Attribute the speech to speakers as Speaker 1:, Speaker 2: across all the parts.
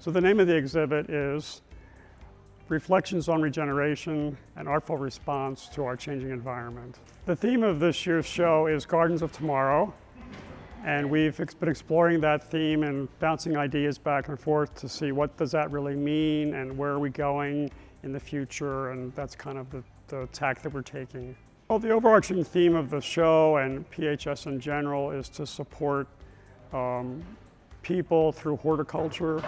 Speaker 1: So the name of the exhibit is Reflections on Regeneration, an Artful Response to Our Changing Environment. The theme of this year's show is Gardens of Tomorrow, and we've been exploring that theme and bouncing ideas back and forth to see what does that really mean and where are we going in the future, and that's kind of the tack that we're taking. Well, the overarching theme of the show and PHS in general is to support people through horticulture.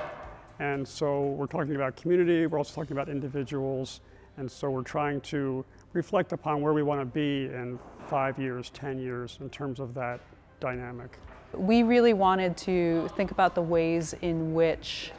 Speaker 1: And so we're talking about community, we're also talking about individuals, and so we're trying to reflect upon where we want to be in 5 years, 10 years in terms of that dynamic.
Speaker 2: We really wanted to think about the ways in which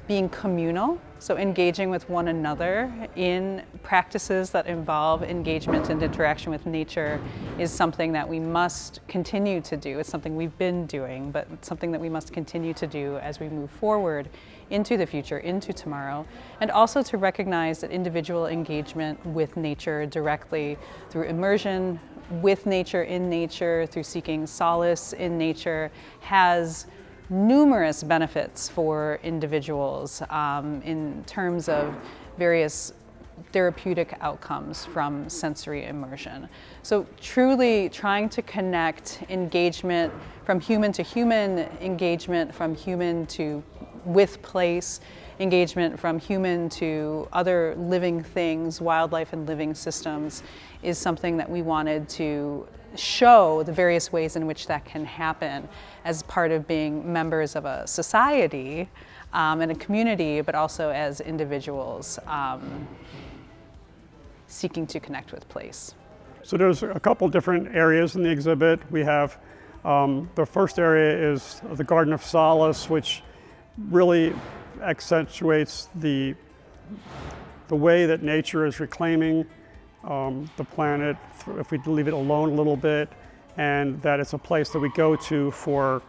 Speaker 2: being communal, so engaging with one another in practices that involve engagement and interaction with nature, is something that we must continue to do. It's something we've been doing, but it's something that we must continue to do as we move forward into the future, into tomorrow, and also to recognize that individual engagement with nature directly through immersion with nature, in nature, through seeking solace in nature, has numerous benefits for individuals in terms of various therapeutic outcomes from sensory immersion. So truly trying to connect engagement from human to human, engagement from human to with place, engagement from human to other living things, wildlife and living systems, is something that we wanted to show the various ways in which that can happen as part of being members of a society and a community, but also as individuals seeking to connect with place.
Speaker 1: So there's a couple different areas in the exhibit. We have the first area is the Garden of Solace, which really accentuates the way that nature is reclaiming the planet if we leave it alone a little bit, and that it's a place that we go to for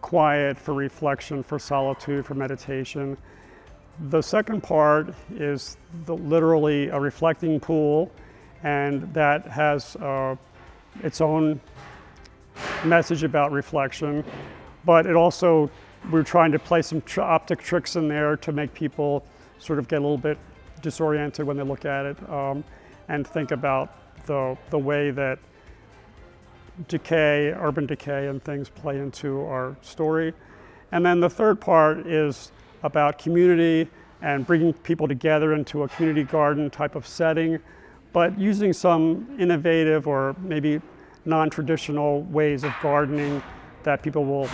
Speaker 1: quiet, for reflection, for solitude, for meditation. The second part is literally a reflecting pool, and that has its own message about reflection, but it also, we're trying to play some optic tricks in there to make people sort of get a little bit disoriented when they look at it, and think about the way that decay, urban decay and things play into our story. And then the third part is about community and bringing people together into a community garden type of setting, but using some innovative or maybe non-traditional ways of gardening that people will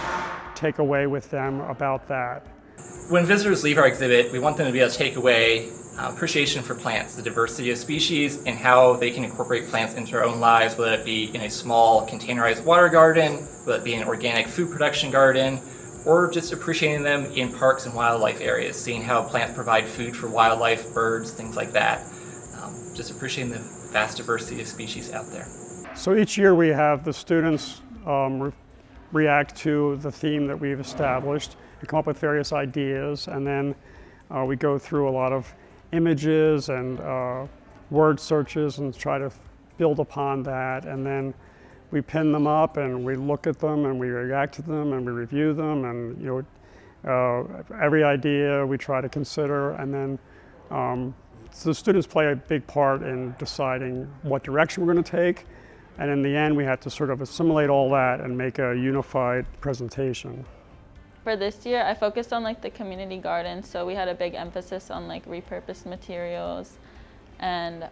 Speaker 1: take away with them about that.
Speaker 3: When visitors leave our exhibit, we want them to be able to take away appreciation for plants, the diversity of species, and how they can incorporate plants into our own lives, whether it be in a small containerized water garden, whether it be an organic food production garden, or just appreciating them in parks and wildlife areas, seeing how plants provide food for wildlife, birds, things like that. Just appreciating the vast diversity of species out there.
Speaker 1: So each year we have the students react to the theme that we've established and come up with various ideas, and then we go through a lot of images and word searches and try to build upon that, and then we pin them up and we look at them and we react to them and we review them, and every idea we try to consider, and then so the students play a big part in deciding what direction we're going to take, and in the end we have to sort of assimilate all that and make a unified presentation.
Speaker 4: For this year, I focused on the community garden, so we had a big emphasis on repurposed materials and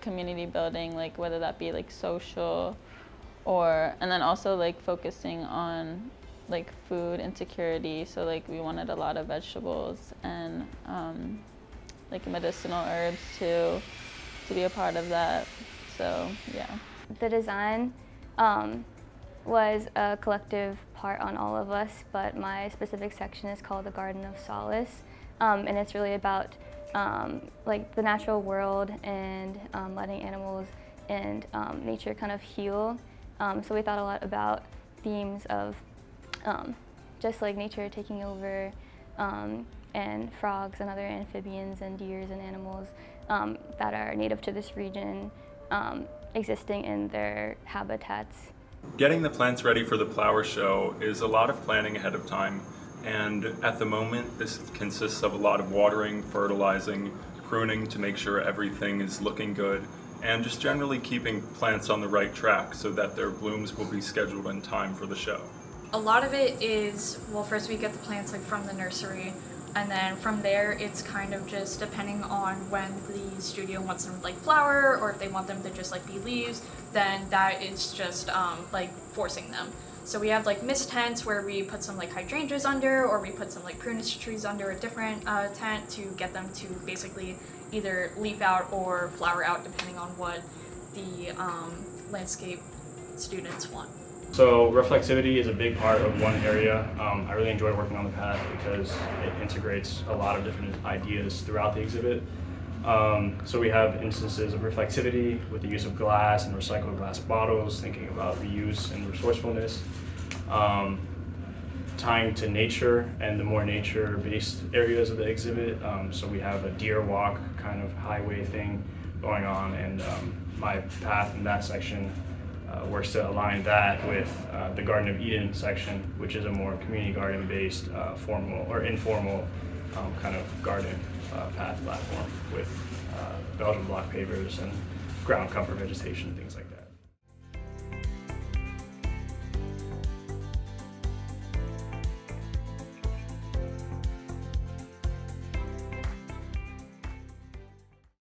Speaker 4: community building, whether that be social, and then also focusing on food insecurity. So we wanted a lot of vegetables and medicinal herbs to be a part of that. So yeah.
Speaker 5: The design was a collective part on all of us, but my specific section is called the Garden of Solace, and it's really about the natural world and letting animals and nature kind of heal. So we thought a lot about themes of just nature taking over, and frogs and other amphibians and deers and animals that are native to this region existing in their habitats.
Speaker 6: Getting the plants ready for the flower show is a lot of planning ahead of time. And at the moment, this consists of a lot of watering, fertilizing, pruning to make sure everything is looking good, and just generally keeping plants on the right track so that their blooms will be scheduled in time for the show.
Speaker 7: A lot of it is, well, first we get the plants like from the nursery, and then from there it's kind of just depending on when the studio wants them to like flower, or if they want them to just like be leaves, then that is just like forcing them. So we have like mist tents where we put some like hydrangeas under, or we put some like prunus trees under a different tent to get them to basically either leaf out or flower out depending on what the landscape students want.
Speaker 8: So reflexivity is a big part of one area. I really enjoy working on the path because it integrates a lot of different ideas throughout the exhibit. So we have instances of reflexivity with the use of glass and recycled glass bottles, thinking about reuse and resourcefulness, tying to nature and the more nature-based areas of the exhibit. So we have a deer walk kind of highway thing going on, and my path in that section works to align that with the Garden of Eden section, which is a more community garden-based, formal or informal kind of garden path platform with Belgian block pavers and ground cover vegetation, things like that.